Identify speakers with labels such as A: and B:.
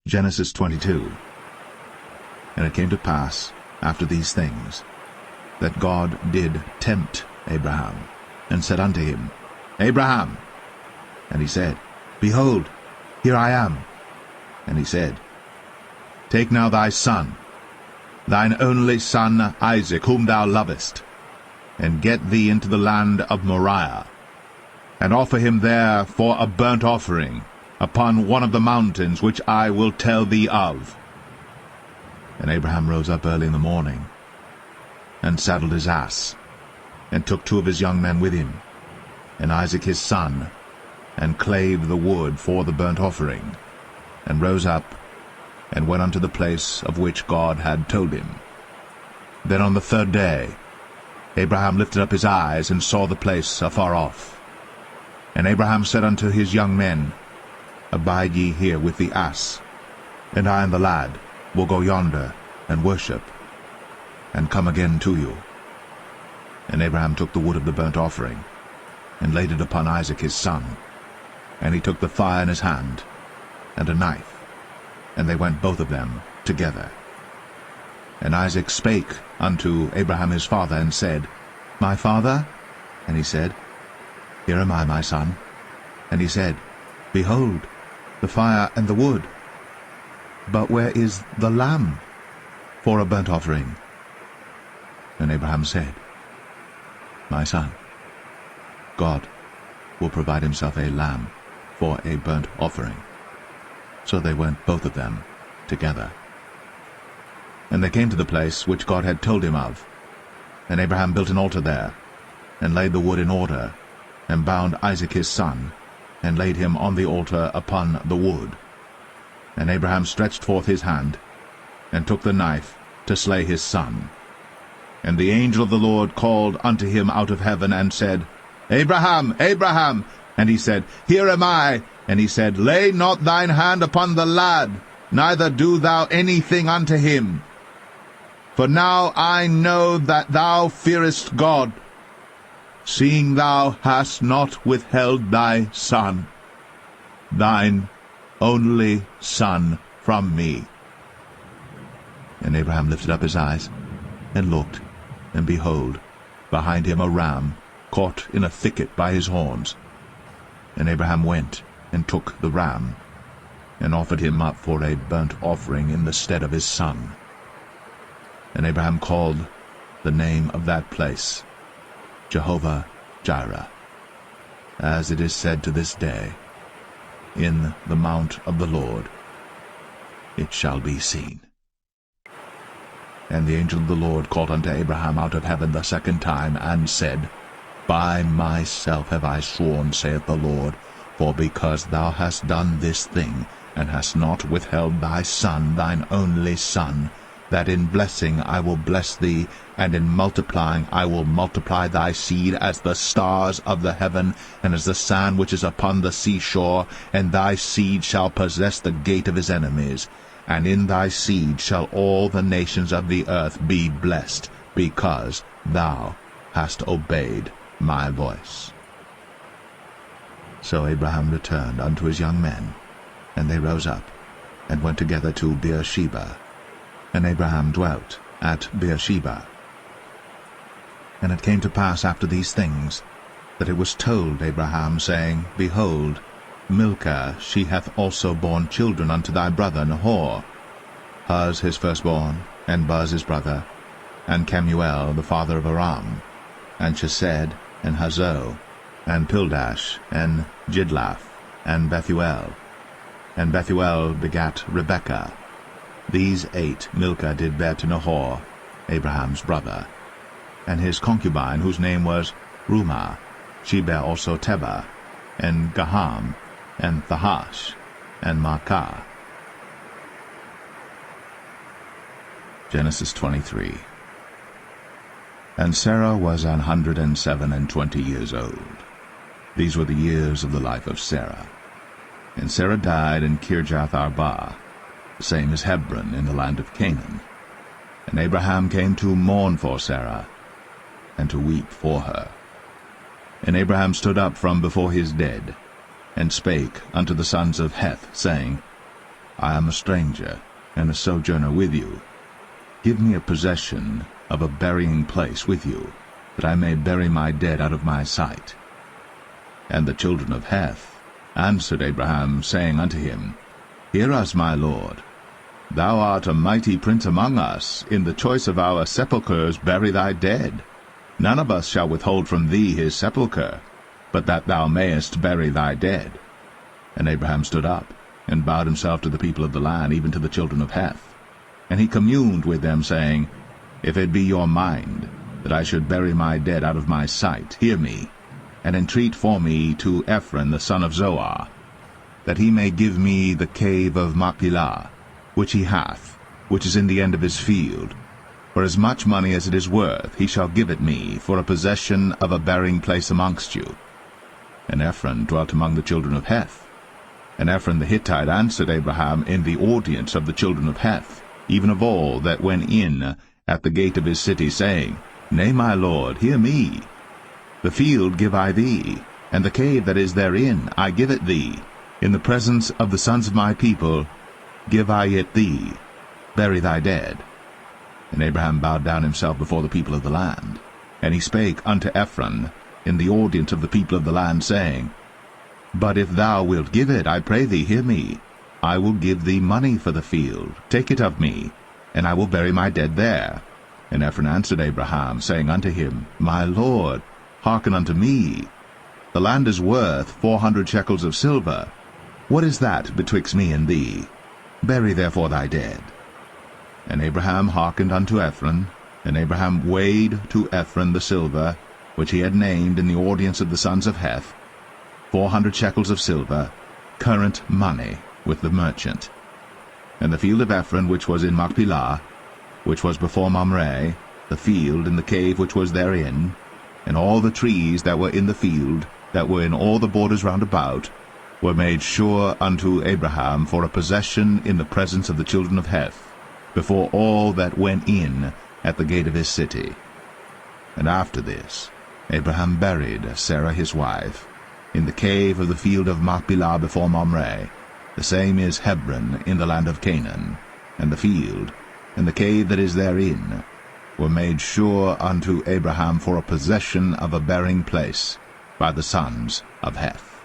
A: Genesis 22. And it came to pass, after these things, that God did tempt Abraham, and said unto him, Abraham. And he said, Behold, here I am. And he said, Take now thy son, thine only son Isaac, whom thou lovest, and get thee into the land of Moriah, and offer him there for a burnt offering upon one of the mountains which I will tell thee of. And Abraham rose up early in the morning, and saddled his ass, and took 2 of his young men with him, and Isaac his son, and clave the wood for the burnt offering, and rose up, and went unto the place of which God had told him. Then on the 3rd day Abraham lifted up his eyes, and saw the place afar off. And Abraham said unto his young men, Abide ye here with the ass, and I and the lad will go yonder, and worship, and come again to you. And Abraham took the wood of the burnt offering, and laid it upon Isaac his son. And he took the fire in his hand, and a knife, and they went both of them together. And Isaac spake unto Abraham his father, and said, My father? And he said, Here am I, my son. And he said, Behold, the fire and the wood, but where is the lamb for a burnt offering? And Abraham said, My son, God will provide himself a lamb for a burnt offering. So they went both of them together. And they came to the place which God had told him of. And Abraham built an altar there, and laid the wood in order, and bound Isaac his son, and laid him on the altar upon the wood. And Abraham stretched forth his hand, and took the knife to slay his son. And the angel of the Lord called unto him out of heaven, and said, Abraham, Abraham! And he said, Here am I. And he said, Lay not thine hand upon the lad, neither do thou anything unto him. For now I know that thou fearest God, seeing thou hast not withheld thy son, thine only son, from me. And Abraham lifted up his eyes, and looked, and behold, behind him a ram caught in a thicket by his horns. And Abraham went, and took the ram, and offered him up for a burnt offering in the stead of his son. And Abraham called the name of that place Jehovah-Jireh, as it is said to this day, In the mount of the Lord it shall be seen. And the angel of the Lord called unto Abraham out of heaven the 2nd time, and said, By myself have I sworn, saith the Lord, for because thou hast done this thing, and hast not withheld thy son, thine only son, that in blessing I will bless thee, and in multiplying I will multiply thy seed as the stars of the heaven, and as the sand which is upon the seashore, and thy seed shall possess the gate of his enemies. And in thy seed shall all the nations of the earth be blessed, because thou hast obeyed my voice. So Abraham returned unto his young men, and they rose up, and went together to Beersheba. And Abraham dwelt at Beersheba. And it came to pass after these things, that it was told Abraham, saying, Behold, Milcah, she hath also borne children unto thy brother Nahor, Huz his firstborn, and Buz his brother, and Kemuel the father of Aram, and Chesed, and Hazo, and Pildash, and Jidlaph, and Bethuel. And Bethuel begat Rebekah. These 8 Milcah did bear to Nahor, Abraham's brother. And his concubine, whose name was Rumah, she bare also Tebah, and Gaham, and Thahash, and Maacah. Genesis 23. And Sarah was 127 years old. These were the years of the life of Sarah. And Sarah died in Kirjath-Arba, the same as Hebron in the land of Canaan. And Abraham came to mourn for Sarah, and to weep for her. And Abraham stood up from before his dead, and spake unto the sons of Heth, saying, I am a stranger and a sojourner with you. Give me a possession of a burying place with you, that I may bury my dead out of my sight. And the children of Heth answered Abraham, saying unto him, Hear us, my lord. Thou art a mighty prince among us. In the choice of our sepulchres bury thy dead. None of us shall withhold from thee his sepulchre, but that thou mayest bury thy dead. And Abraham stood up, and bowed himself to the people of the land, even to the children of Heth. And he communed with them, saying, If it be your mind that I should bury my dead out of my sight, hear me, and entreat for me to Ephron the son of Zohar, that he may give me the cave of Machpelah, which he hath, which is in the end of his field. For as much money as it is worth, he shall give it me, for a possession of a burying place amongst you. And Ephron dwelt among the children of Heth. And Ephron the Hittite answered Abraham in the audience of the children of Heth, even of all that went in at the gate of his city, saying, Nay, my lord, hear me. The field give I thee, and the cave that is therein I give it thee. In the presence of the sons of my people give I it thee. Bury thy dead. And Abraham bowed down himself before the people of the land. And he spake unto Ephron in the audience of the people of the land, saying, But if thou wilt give it, I pray thee, hear me. I will give thee money for the field. Take it of me, and I will bury my dead there. And Ephron answered Abraham, saying unto him, My lord, hearken unto me. The land is worth 400 shekels of silver. What is that betwixt me and thee? Bury therefore thy dead. And Abraham hearkened unto Ephron, and Abraham weighed to Ephron the silver, which he had named in the audience of the sons of Heth, 400 shekels of silver, current money, with the merchant. And the field of Ephron which was in Machpelah, which was before Mamre, the field and the cave which was therein, and all the trees that were in the field, that were in all the borders round about, were made sure unto Abraham for a possession in the presence of the children of Heth, before all that went in at the gate of his city. And after this Abraham buried Sarah his wife in the cave of the field of Machpelah before Mamre. The same is Hebron in the land of Canaan. And the field, and the cave that is therein, were made sure unto Abraham for a possession of a burying place by the sons of Heth.